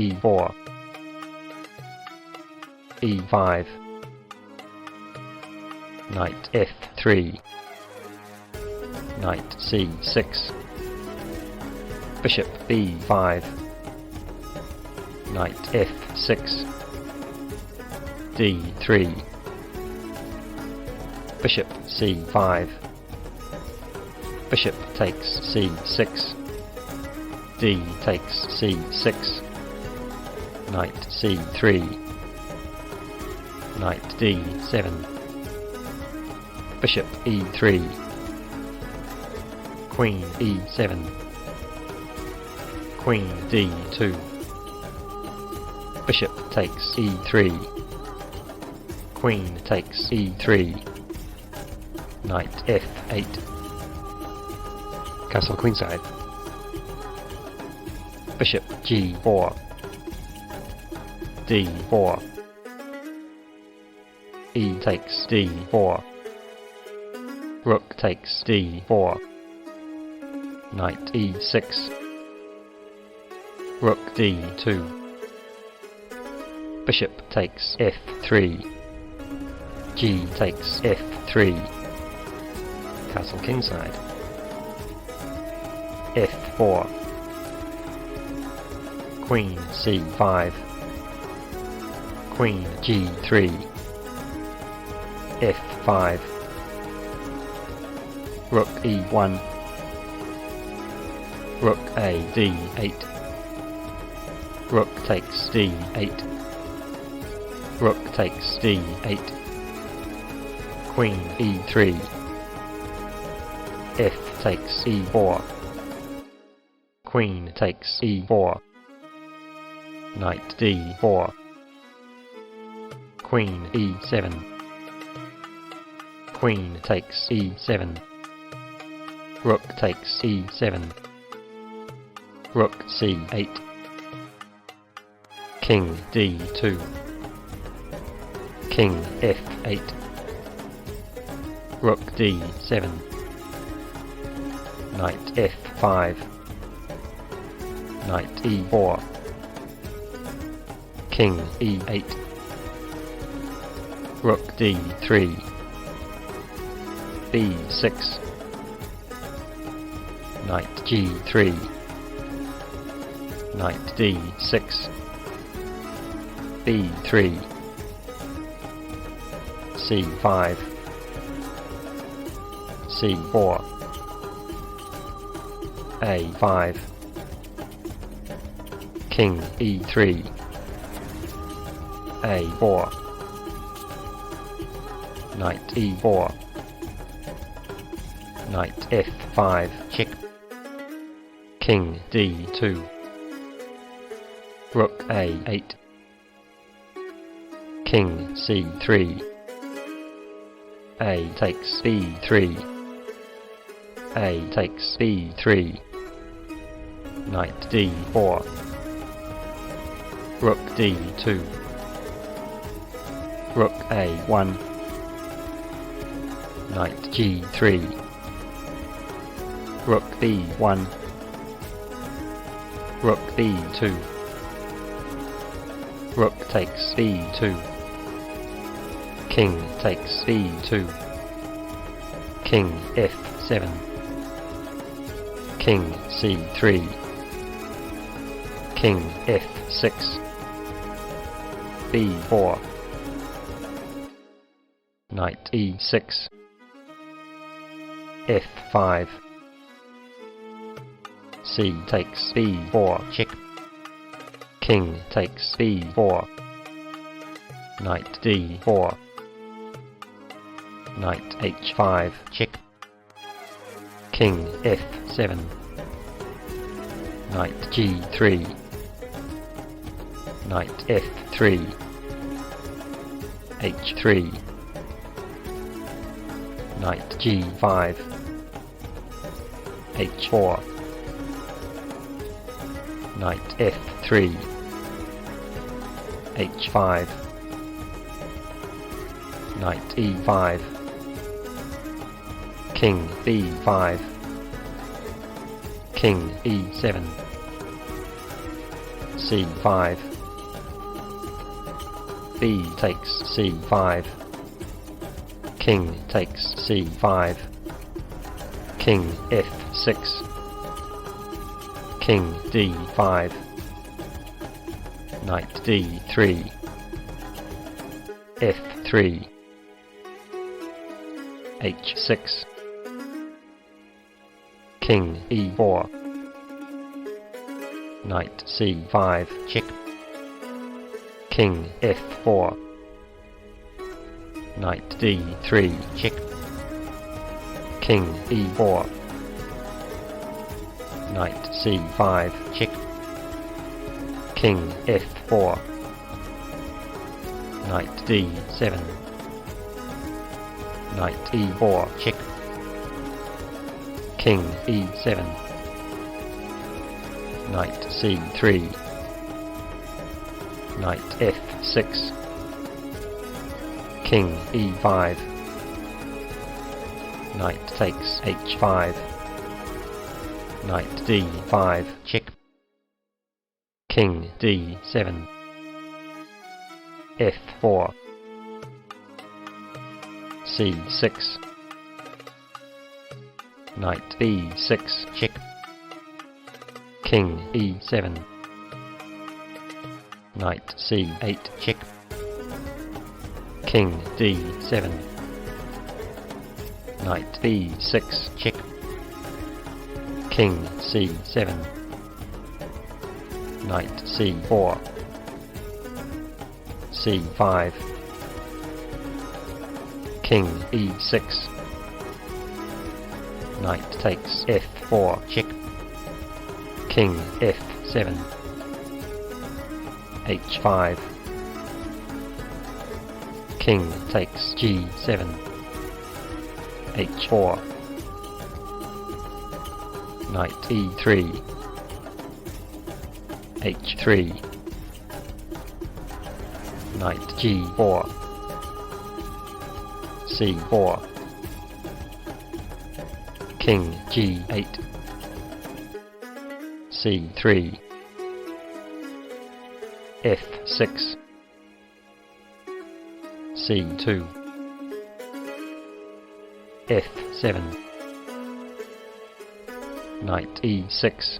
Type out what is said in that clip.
e4, e5, knight f3, knight c6, bishop b5, knight f6, d3, bishop c5, bishop takes c6, d takes c6, knight c3, knight d7, bishop e3, queen e7, queen d2, bishop takes e3, queen takes e3, knight f8, castle queenside, bishop g4, d4, e takes d4, rook takes d4, knight e6, rook d2, bishop takes f3, g takes f3, castle kingside, f4, queen c5, queen g3, f5, rook e1, rook a d8, rook takes d8, rook takes d8, queen e3, f takes e4, queen takes e4, knight d4, queen e7, queen takes e7, rook takes e7, rook c8, king d2, king f8, rook d7, knight f5, knight e4, king e8, rook d3, b6, knight g3, knight d6, b3, c5, c4, a5, king e3, a4, knight e4, knight f5, check, king d2, rook a8, king c3, a takes b3, a takes b3, knight d4, rook d2, rook a1, knight g3, rook b1, rook b2, rook takes b2, king takes b2, king f7, king c3, king f6, b4, knight e6, f5, c takes b4, check, king takes b4, knight d4, knight h5, check, king f7, knight g3, knight f3, h3, knight g5, h4, knight f3, h5, knight e5, king b5, king e7, C5. B takes C5. King takes C5. King F6. King D5. Knight D3. F3. H6. King E4. Knight C5. Check. King F4. Knight D3. Check. King E4. Knight C5. Check. King F4. Knight D7. Knight E4. Check. King E7. Knight C3. Knight F6. King E5. Knight takes H5. Knight D5. Check. King D7. F4. C6. Knight B6. Check. King E7. Knight C8. Check. King D7. Knight B6. Check. King C7. Knight C4. C5. King E6. Knight takes F4. Check. King F7. H5. King takes G7. H4. Knight E3. H3. Knight G4. C4. King G8. C3. F6. C2. F7. Knight E6.